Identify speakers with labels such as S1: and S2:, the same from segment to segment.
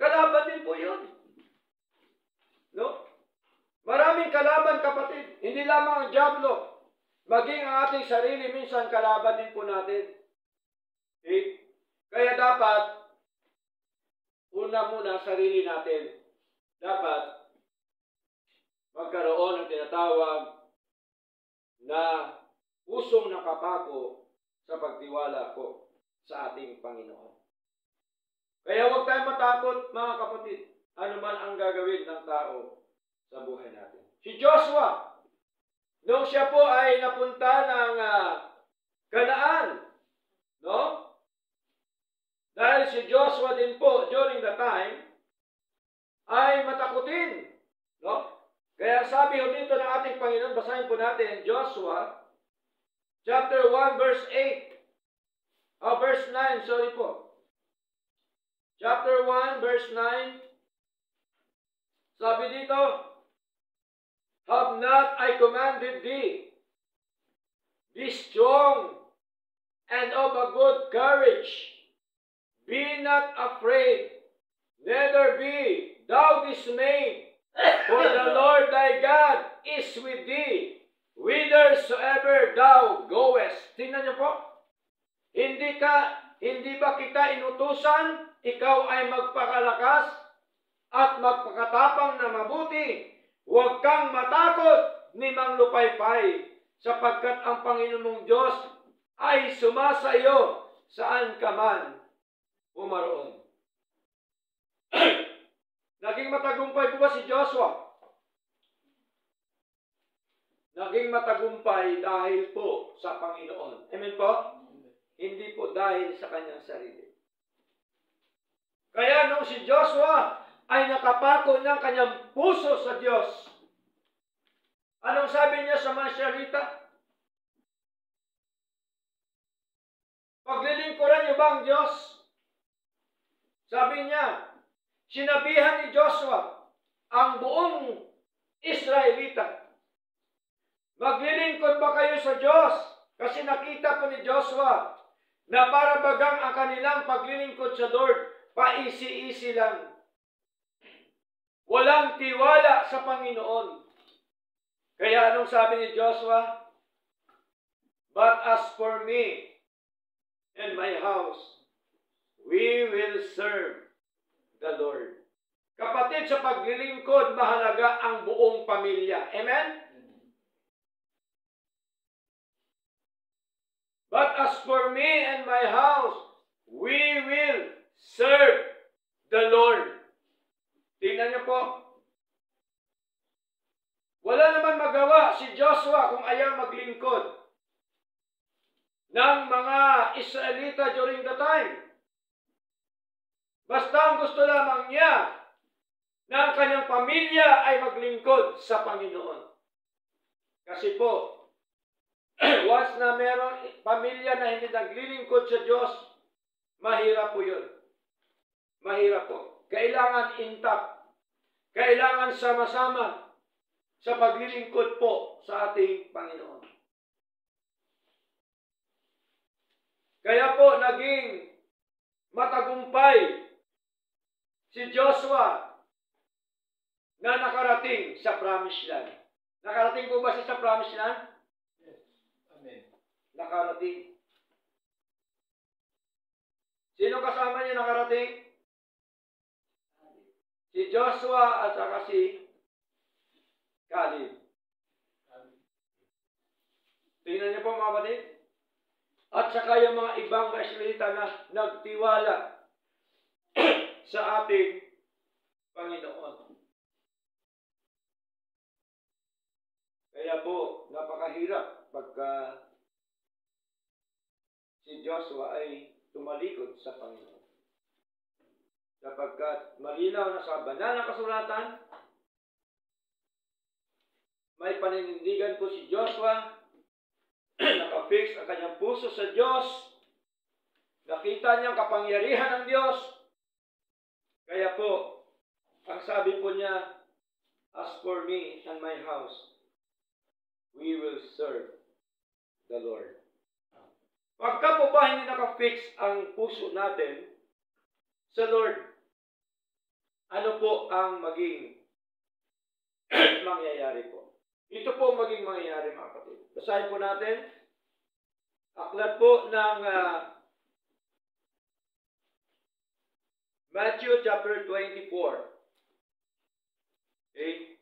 S1: Kalaban din po yun. No? Maraming kalaban, kapatid. Hindi lamang ang dyablo. Maging ang ating sarili minsan kalaban din po natin. Okay? Kaya dapat, una muna sarili natin. Dapat magkaroon ng tinatawag na pusong nakapako sa pagtiwala ko sa ating Panginoon. Kaya huwag tayong matakot, mga kapatid, ano man ang gagawin ng tao sa buhay natin. Si Joshua, nung siya po ay napunta ng Kanaan, no? Dahil si Joshua din po, during the time, ay matakutin, no? Kaya sabi ho dito ng ating Panginoon, basahin po natin, Joshua, chapter 1, verse 8, verse 9, sorry po. Chapter 1, verse 9, sabi dito, have not I commanded thee, be strong and of a good courage, be not afraid, neither be thou dismayed, for the Lord thy God is with thee, whithersoever thou goest. Tingnan niyo po, hindi ba kita inutusan, ikaw ay magpakalakas at magpakatapang na mabuti. Huwag kang matakot ni manglupaypay, sapagkat ang Panginoon mong Diyos ay sumasa iyo saan ka man pumaroon. Naging matagumpay po ba si Joshua? Naging matagumpay dahil po sa Panginoon. Amen po? Hindi po dahil sa kanyang sarili. Kaya nung si Joshua ay nakapako ng kanyang puso sa Diyos, anong sabi niya sa mga Israelita? Paglilingkuran niyo ba ang Diyos? Sabi niya, sinabihan ni Joshua ang buong Israelita, maglilingkod ba kayo sa Diyos? Kasi nakita po ni Joshua na para bagang ang kanilang paglilingkod sa Lord, paisi-isi lang. Walang tiwala sa Panginoon. Kaya anong sabi ni Joshua? But as for me and my house, we will serve the Lord. Kapatid, sa paglilingkod, mahalaga ang buong pamilya. Amen? But as for me and my house, we will serve the Lord. Tingnan niyo po. Wala naman magawa si Joshua kung ayaw maglingkod ng mga Israelita during the time. Basta ang gusto lamang niya na ang kanyang pamilya ay maglingkod sa Panginoon. Kasi po, once na merong pamilya na hindi naglilingkod sa Diyos, mahirap po yun. Mahirap po. Kailangan intact. Kailangan sama-sama sa paglilingkod po sa ating Panginoon. Kaya po naging matagumpay si Joshua na nakarating sa Promised Land. Nakarating po ba siya sa Promised Land?
S2: Yes. Amen.
S1: Nakarating. Sino kasama niya nakarating? Si Joshua at saka si Caleb. Tingnan niyo po mga kapatid. At saka yung mga ibang Israelita na nagtiwala sa ating Panginoon. Kaya po, napakahirap pagka si Joshua ay tumalikod sa Panginoon. Sapagkat malinaw na sa banal na kasulatan, may paninindigan po si Joshua, nakafix ang kanyang puso sa Diyos, nakita niyang kapangyarihan ng Diyos. Kaya po, ang sabi po niya, as for me and my house, we will serve the Lord. Pagka po ba hindi nakafix ang puso natin sa Lord, ano po ang maging mangyayari po. Ito po maging mangyayari mga kapatid. Basahin po natin. Aklat po ng Matthew chapter 24. Okay?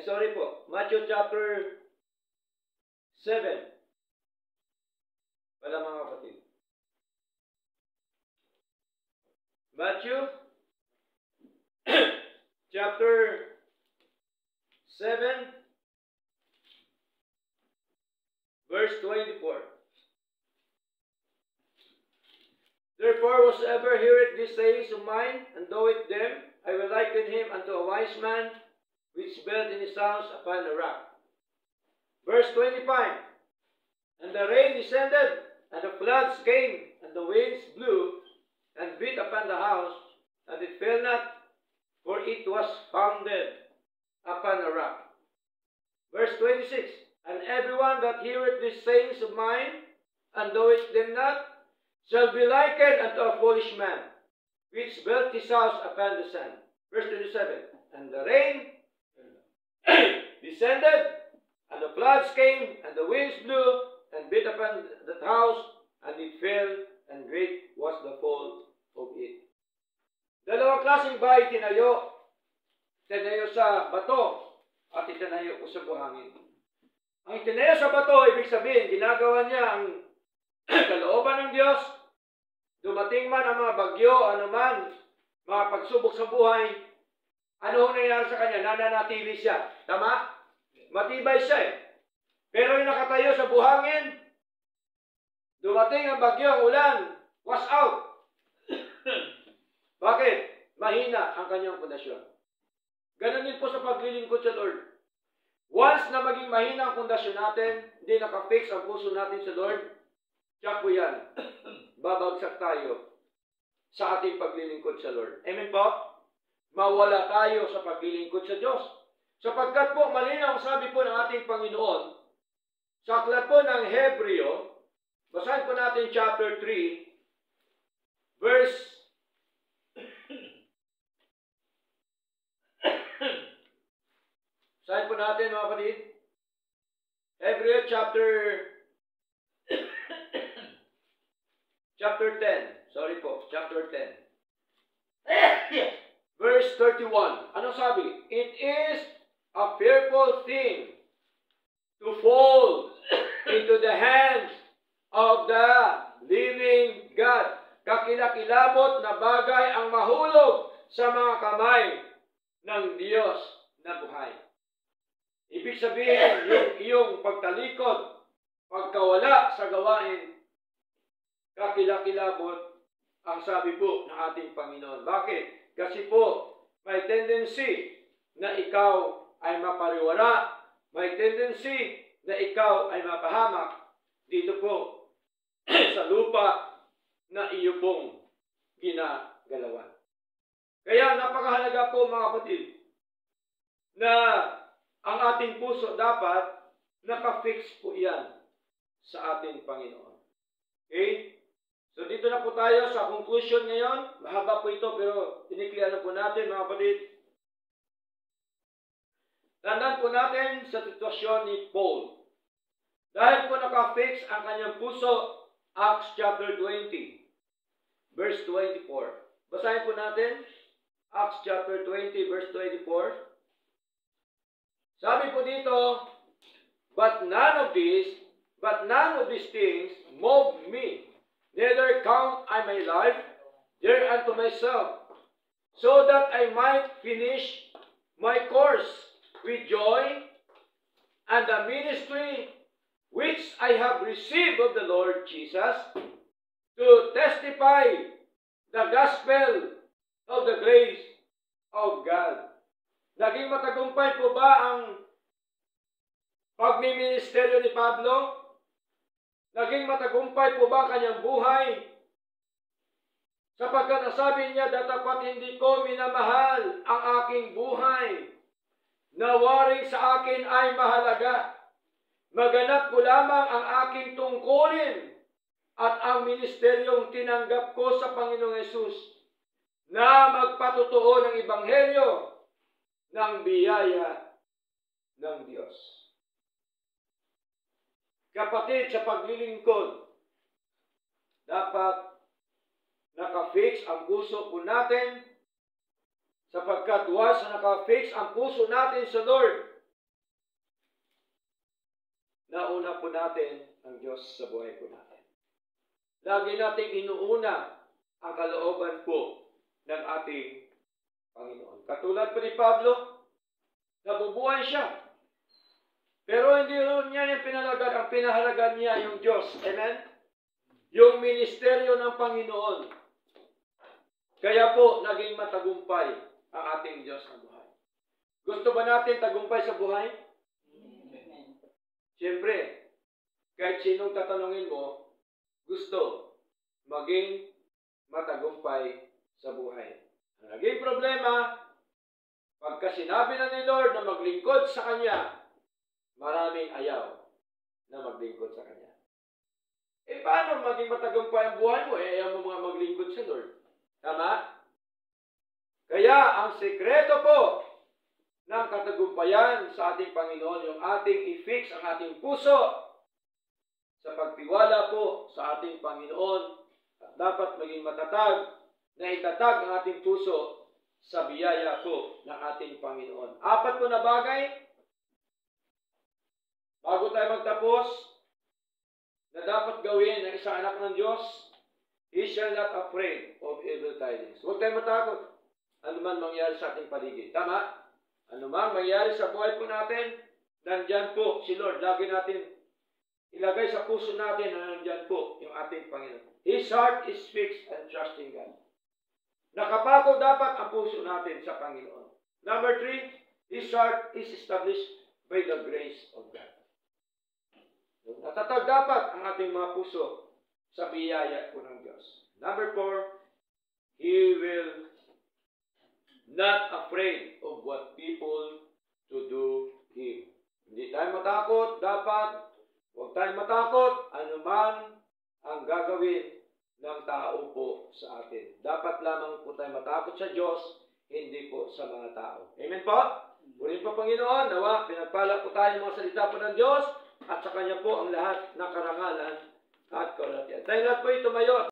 S1: Sorry po. Matthew chapter 7. Wala mga kapatid. Matthew chapter 7 verse 24. Therefore, whosoever heareth these sayings of mine, and doeth them, I will liken him unto a wise man, which built in his house upon a rock. Verse 25. And the rain descended, and the floods came, and the winds blew, and beat upon the house, and it fell not, for it was founded upon a rock. Verse 26. And everyone that heareth these sayings of mine, and doeth them not, shall be likened unto a foolish man, which built his house upon the sand. Verse 27. And the rain descended, and the floods came, and the winds blew, and beat upon that house, and it fell, and great was the fall of it. Dalawang klaseng bahay tinayo. Tinayo sa bato, at itinayo ko sa buhangin. Ang itinayo sa bato, ibig sabihin, ginagawa niya ang kalooban ng Diyos. Dumating man ang mga bagyo, anuman, mga pagsubok sa buhay, ano ang nangyari sa kanya? Nananatili siya. Tama? Matibay siya eh. Pero yung nakatayo sa buhangin, dumating ang bagyo, ang ulan, wash out. Bakit? Mahina ang kanyang pundasyon. Ganon din po sa paglilingkod sa Lord. Once na maging mahina ang pundasyon natin, hindi nakafix ang puso natin sa Lord, tiyak po yan. Babagsak tayo sa ating paglilingkod sa Lord. Amen po? Mawala tayo sa paglilingkod sa Diyos. Sapagkat po, malinaw ang sabi po ng ating Panginoon, sa aklat po ng Hebreo, basahin po natin chapter 3, verse basahin po natin mga kapatid. Hebreo chapter 10. Sorry po, chapter 10. Verse 31. Anong sabi? It is a fearful thing to fall into the hands of the living God. Kakilakilabot na bagay ang mahulog sa mga kamay ng Diyos na buhay. Ibig sabihin, yung iyong pagtalikod, pagkawala sa gawain, kakilakilabot ang sabi po ng ating Panginoon. Bakit? Kasi po, may tendency na ikaw ay mapariwara, may tendency na ikaw ay mapahamak dito po sa lupa na iyo pong ginagalawan. Kaya napakahalaga po mga kapatid na ang ating puso dapat nakafix po yan sa ating Panginoon. Okay? So dito na po tayo sa conclusion ngayon. Mahaba po ito pero tiniklian na po natin mga kapatid. Tandaan po natin sa sitwasyon ni Paul. Dahil po nakafix ang kanyang puso, Acts chapter 20, verse 24. Basahin po natin, Acts chapter 20, verse 24. Sabi po dito, But none of these things move me, neither count I my life dear unto myself, so that I might finish my course with joy, and the ministry which I have received of the Lord Jesus, to testify the gospel of the grace of God. Naging matagumpay po ba ang pagmiministeryo ni Pablo? Naging matagumpay po ba kanyang buhay? Sapagkat nasabi niya, datapat hindi ko minamahal ang aking buhay. Nawaring sa akin ay mahalaga. Maganap ko lamang ang aking tungkulin at ang ministeryong tinanggap ko sa Panginoong Hesus na magpatotoo ng Ebanghelyo ng biyaya ng Diyos. Kapatid, sa paglilingkod, dapat nakafix ang puso po natin, sapagkat once na nakafix ang puso natin sa Lord, nauna po natin ang Diyos sa buhay po natin. Lagi nating inuuna ang kalooban po ng ating Panginoon. Katulad po ni Pablo, nabubuhay siya. Pero hindi rin niya yung pinahalagan. Ang pinahalagan niya yung Diyos. Amen? Yung ministeryo ng Panginoon. Kaya po, naging matagumpay ang ating Diyos na buhay. Gusto ba natin tagumpay sa buhay?
S2: Amen.
S1: Siyempre, kahit sinong tatanungin mo, gusto maging matagumpay sa buhay. Ang naging problema, pagka sinabi na ni Lord na maglingkod sa Kanya, maraming ayaw na maglingkod sa Kanya. Paano maging matagumpay ang buhay mo? Ayaw mo mga maglingkod sa Lord. Tama? Kaya, ang sekreto po ng katagumpayan sa ating Panginoon, yung ating i-fix ang ating puso sa pagtiwala po sa ating Panginoon, at dapat maging matatag na itatag ang ating puso sa biyaya po ng ating Panginoon. 4 po na bagay, bago tayo magtapos, na dapat gawin ng isang anak ng Diyos. He shall not afraid of evil tidings. Huwag tayo matakot. Ano man mangyari sa ating paligid. Tama? Ano man mangyari sa buhay po natin, nandyan po si Lord. Lagi natin ilagay sa puso natin na nandyan po yung ating Panginoon. His heart is fixed and trusting God. Nakapako dapat ang puso natin sa Panginoon. Number 3, His heart is established by the grace of God. Natatag dapat ang ating mga puso sa biyaya po ng Diyos. Number 4, He will not afraid of what people to do Him. Hindi tayo matakot, huwag tayong matakot, anuman ang gagawin ng tao po sa atin. Dapat lamang po tayo matakot sa Diyos, hindi po sa mga tao. Amen po? Purihin po Panginoon, nawa, pinagpala po tayo mga salita po ng Diyos, at sa Kanya po ang lahat ng karangalan at karangalan. Tayo lahat po itumayo.